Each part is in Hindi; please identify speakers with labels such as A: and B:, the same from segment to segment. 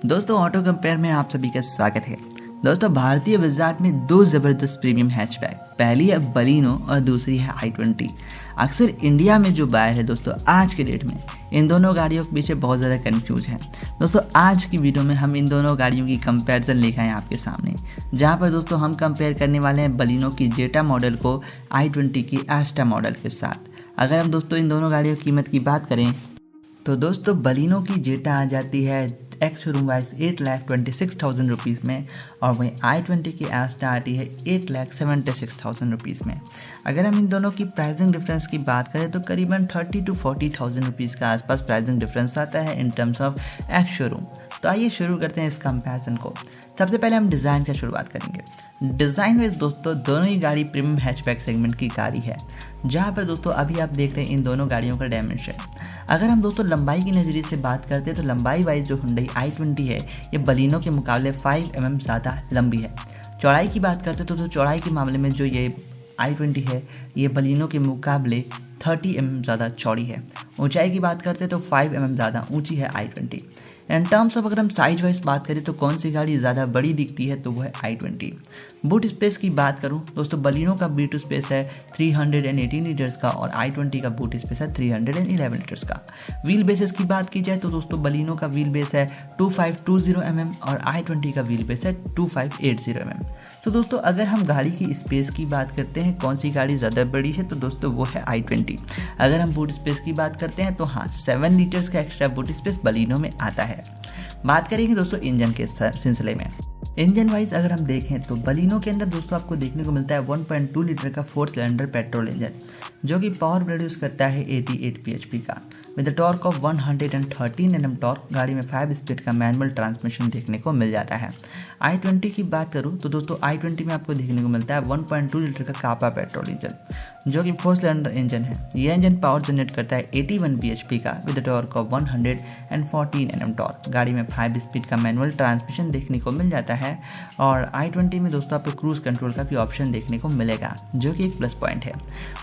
A: दोस्तों ऑटो कंपेयर में आप सभी का स्वागत है। दोस्तों भारतीय बाजार में दो ज़बरदस्त प्रीमियम हैचबैक, पहली है बलिनो और दूसरी है i20। अक्सर इंडिया में जो बायर है दोस्तों आज के डेट में इन दोनों गाड़ियों के पीछे बहुत ज़्यादा कंफ्यूज है। दोस्तों आज की वीडियो में हम इन दोनों गाड़ियों की कंपैरिजन लेकर आए आपके सामने, जहां पर दोस्तों हम कंपेयर करने वाले हैं बलिनो की जेटा मॉडल को i20 की एस्टा मॉडल के साथ। अगर हम दोस्तों इन दोनों गाड़ियों की कीमत की बात करें तो दोस्तों बलिनो की जेटा आ जाती है एक्स शोरूम वाइज 8,26,000 रुपीज़ में और वहीं i20 की एस्टा आती है 8,76,000 रुपीज़ में। अगर हम इन दोनों की प्राइसिंग डिफरेंस की बात करें तो करीबन 30,000 to 40,000 रुपीज़ के आसपास प्राइसिंग डिफरेंस आता है इन टर्म्स ऑफ एक्स शोरूम। तो आइए शुरू करते हैं इस कंपैरिजन को। सबसे पहले हम डिज़ाइन का शुरुआत करेंगे। डिज़ाइन में दोस्तों दोनों ही गाड़ी प्रीमियम हैचबैक सेगमेंट की गाड़ी है, जहाँ पर दोस्तों अभी आप देख रहे हैं इन दोनों गाड़ियों का डायमेंशन। अगर हम दोस्तों लंबाई की नज़रिए से बात करते हैं तो लंबाई वाइज जो हुंडई i20 है ये बलिनो के मुकाबले 5 mm ज़्यादा लंबी है। चौड़ाई की बात करते हैं तो चौड़ाई के मामले में जो ये i20 है ये बलिनो के मुकाबले 30 mm ज़्यादा चौड़ी है। ऊंचाई की बात करते हैं तो 5 mm ज़्यादा ऊंची है i20। इन टर्म्स ऑफ अगर हम साइज वाइज बात करें तो कौन सी गाड़ी ज़्यादा बड़ी दिखती है तो वो है i20। बूट स्पेस की बात करूं दोस्तों बलिनो का बूट स्पेस है 318 लीटर्स का और i20 का बूट स्पेस है 311 लीटर्स का। व्हील बेसिस की बात की जाए तो दोस्तों बलिनो का व्हील बेस है 2520 mm और i20 का व्हील बेस है 2580 mm। तो दोस्तों अगर हम गाड़ी की स्पेस की बात करते हैं कौन सी गाड़ी ज़्यादा बड़ी है तो दोस्तों वो है i20। अगर हम बूट स्पेस की बात करते हैं तो हाँ 7 लीटर्स का एक्स्ट्रा बूट स्पेस बलिनो में आता है। बात करेंगे दोस्तों इंजन के सिलसिले में। इंजन वाइज अगर हम देखें तो बलिनो के अंदर दोस्तों आपको देखने को मिलता है 1.2 लीटर का 4 सिलेंडर पेट्रोल इंजन, जो कि पावर प्रोड्यूस करता है 88 bhp का with the torque of 113 Nm torque. गाड़ी में 5 स्पीड का मैनुअल ट्रांसमिशन देखने को मिल जाता है। i20 की बात करूं तो दोस्तों i20 में आपको देखने को मिलता है 1.2 लीटर का कापा पेट्रोल इंजन, जो कि 4 सिलेंडर इंजन है। यह इंजन पावर जनरेट करता है 81 bhp का with the torque of 114 Nm torque. गाड़ी में 5 स्पीड का मैनुअल ट्रांसमिशन देखने को मिल जाता है और i20 में दोस्तों आपको क्रूज कंट्रोल का भी ऑप्शन देखने को मिलेगा, जो कि एक प्लस पॉइंट है।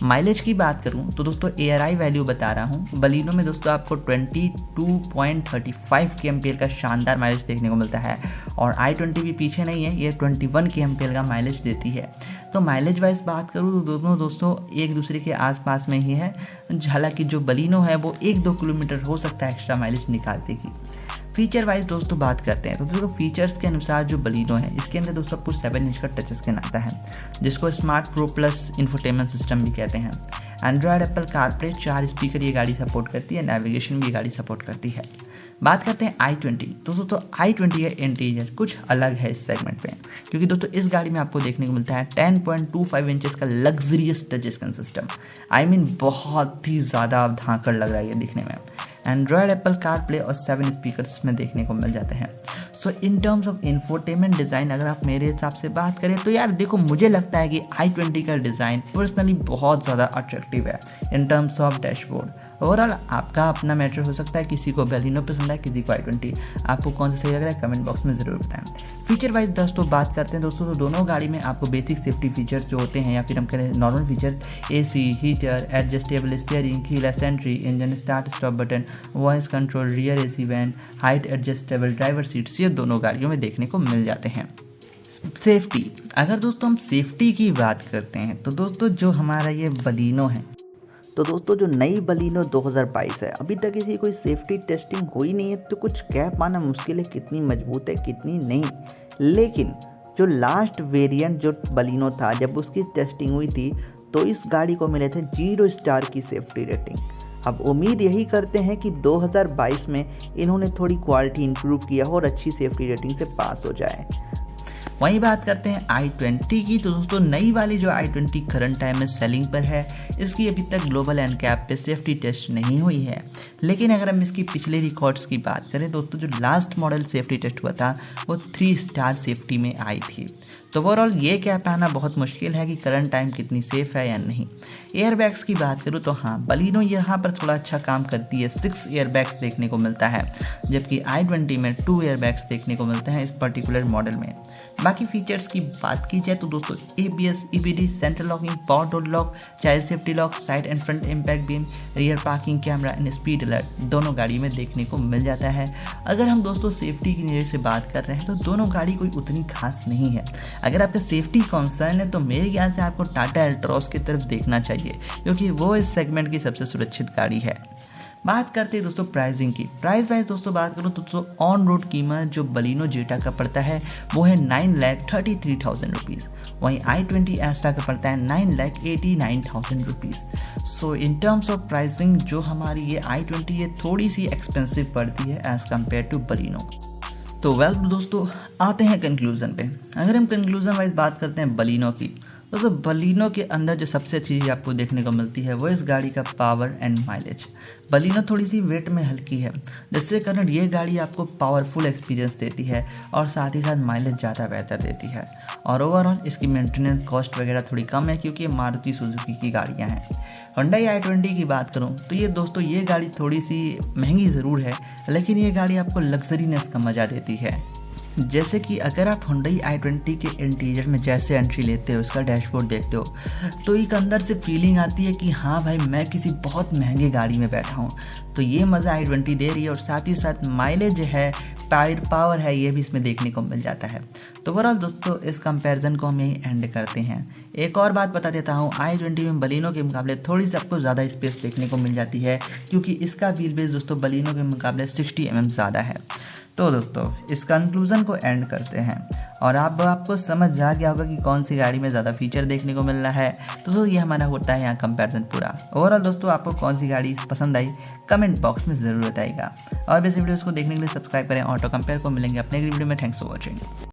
A: माइलेज की बात करूं तो दोस्तों ARI वैल्यू बता रहा हूं, बलिनो में दोस्तों आपको 22.35 kmpl का शानदार माइलेज देखने को मिलता है और i20 भी पीछे नहीं है, ये 21 kmpl का माइलेज देती है। तो माइलेज वाइज बात करूँ तो दोनों दोस्तों एक दूसरे के आसपास में ही है। हालांकि जो बलिनो है वो 1-2 किलोमीटर हो सकता है एक्स्ट्रा माइलेज निकाल देगी। फीचर वाइज दोस्तों बात करते हैं तो दोस्तों फीचर्स के अनुसार जो बलिनो है इसके अंदर दोस्तों आपको 7 इंच का टच स्क्रीन आता है, जिसको smart pro plus infotainment system भी कहते हैं। एंड्रॉयड एप्पल कारप्ले 4 स्पीकर ये गाड़ी सपोर्ट करती है, नेविगेशन भी ये गाड़ी सपोर्ट करती है। बात करते हैं i20 तो दोस्तों i20 का इंटीरियर कुछ अलग है इस सेगमेंट में, क्योंकि दोस्तों इस गाड़ी में आपको देखने को मिलता है 10.25 इंचेस का लग्जरियस टच स्क्रीन सिस्टम। बहुत ही ज़्यादा धाकड़ लग रहा है ये दिखने में। एंड्रॉयड एप्पल कारप्ले और 7 स्पीकर्स में देखने को मिल जाते हैं। So in terms of infotainment design अगर आप मेरे हिसाब से बात करें तो यार देखो मुझे लगता है कि i20 का डिज़ाइन पर्सनली बहुत ज़्यादा अट्रैक्टिव है इन टर्म्स ऑफ डैशबोर्ड। ओवरऑल आपका अपना मैटर हो सकता है, किसी को बलिनो पसंद है, किसी को i20। आपको कौन सा सही लग रहा है कमेंट बॉक्स में ज़रूर बताएं। फीचर वाइज दोस्तों बात करते हैं दोस्तों तो दोनों गाड़ी में आपको बेसिक सेफ्टी फीचर्स जो होते हैं या फिर हम कहें normal feature AC, heater, adjustable steering, keyless entry, engine start stop button, voice control, rear AC vent, height adjustable driver seats, ये दोनों गाड़ियों में देखने को मिल जाते हैं। सेफ्टी अगर दोस्तों हम सेफ्टी की बात करते हैं तो दोस्तों जो हमारा ये बलिनो है तो दोस्तों जो नई बलिनो 2022 है अभी तक इसकी कोई सेफ्टी टेस्टिंग हुई नहीं है, तो कुछ कह पाना मुश्किल है कितनी मजबूत है कितनी नहीं। लेकिन जो लास्ट वेरिएंट जो बलिनो था जब उसकी टेस्टिंग हुई थी तो इस गाड़ी को मिले थे 0 स्टार की सेफ्टी रेटिंग। अब उम्मीद यही करते हैं कि 2022 में इन्होंने थोड़ी क्वालिटी इंप्रूव किया हो और अच्छी सेफ्टी रेटिंग से पास हो जाए। वहीं बात करते हैं i20 की तो दोस्तों नई वाली जो i20 करंट टाइम में सेलिंग पर है इसकी अभी तक ग्लोबल एनकैप पे सेफ्टी टेस्ट नहीं हुई है। लेकिन अगर हम इसकी पिछले रिकॉर्ड्स की बात करें दोस्तों जो लास्ट मॉडल सेफ्टी टेस्ट हुआ था वो 3 स्टार सेफ्टी में आई थी। तो ओवरऑल ये कह पाना बहुत मुश्किल है कि करंट टाइम कितनी सेफ है या नहीं। एयरबैग्स की बात करूँ तो हाँ बलिनो यहाँ पर थोड़ा अच्छा काम करती है, 6 एयरबैग्स देखने को मिलता है, जबकि i20 में 2 एयरबैग्स देखने को मिलते हैं इस पर्टिकुलर मॉडल में। बाकी फीचर्स की बात की जाए तो दोस्तों ABS, EBD, central locking, power door lock, child safety lock, side and front impact beam, rear parking camera and speed alert दोनों गाड़ी में देखने को मिल जाता है। अगर हम दोस्तों सेफ्टी की नज़र से बात कर रहे हैं तो दोनों गाड़ी कोई उतनी खास नहीं है। अगर आपका सेफ्टी कंसर्न है तो मेरे ख्याल से आपको टाटा एल्ट्रॉस की तरफ देखना चाहिए, क्योंकि वो इस सेगमेंट की सबसे सुरक्षित गाड़ी है। बात करते हैं दोस्तों प्राइसिंग की। प्राइस वाइज दोस्तों बात करो तो दोस्तों ऑन रोड कीमत जो बलिनो जेटा का पड़ता है वो है 9,33,000 रुपीज़। वहीं i20 एस्ट्रा का पड़ता है 9,89,000 rupees. So in terms of pricing जो हमारी ये i20 ये थोड़ी सी एक्सपेंसिव पड़ती है एज़ कम्पेयर टू बलिनो। तो वेल दोस्तों आते हैं कंक्लूज़न पे। अगर हम कंक्लूज़न वाइज बात करते हैं बलिनो की, दोस्तों बलिनो के अंदर जो सबसे अच्छी चीज़ आपको देखने को मिलती है वो इस गाड़ी का पावर एंड माइलेज। बलिनो थोड़ी सी वेट में हल्की है, जिसके कारण ये गाड़ी आपको पावरफुल एक्सपीरियंस देती है और साथ ही साथ माइलेज ज़्यादा बेहतर देती है। और ओवरऑल इसकी मेंटेनेंस कॉस्ट वगैरह थोड़ी कम है, क्योंकि ये मारुति सुजुकी की गाड़ियाँ हैं। Hyundai i20 की बात करूँ तो ये दोस्तों ये गाड़ी थोड़ी सी महंगी ज़रूर है, लेकिन ये गाड़ी आपको लग्जरीनेस का मज़ा देती है। जैसे कि अगर आप Hyundai i20 के इंटीरियर में जैसे एंट्री लेते हो, उसका डैशबोर्ड देखते हो, तो एक अंदर से फीलिंग आती है कि हाँ भाई मैं किसी बहुत महंगी गाड़ी में बैठा हूँ। तो ये मज़ा i20 दे रही है और साथ ही साथ माइलेज है, पावर है, ये भी इसमें देखने को मिल जाता है। तो ओवरऑल दोस्तों इस कंपैरिजन को हम यही एंड करते हैं। एक और बात बता देता हूँ, i20 में बलिनो के मुकाबले थोड़ी सी आपको ज़्यादा स्पेस देखने को मिल जाती है, क्योंकि इसका व्हील बेस दोस्तों बलिनो के मुकाबले 60 mm ज़्यादा है। तो दोस्तों इस कंक्लूज़न को एंड करते हैं और आपको समझ आ गया होगा कि कौन सी गाड़ी में ज़्यादा फीचर देखने को मिल रहा है। तो दोस्तों ये हमारा होता है यहाँ कंपैरिजन पूरा। ओवरऑल दोस्तों आपको कौन सी गाड़ी पसंद आई कमेंट बॉक्स में ज़रूर बताइएगा और वैसे वीडियोज़ को देखने के लिए सब्सक्राइब करें। ऑटो कंपेयर को मिलेंगे अपने वीडियो में। Thanks for watching.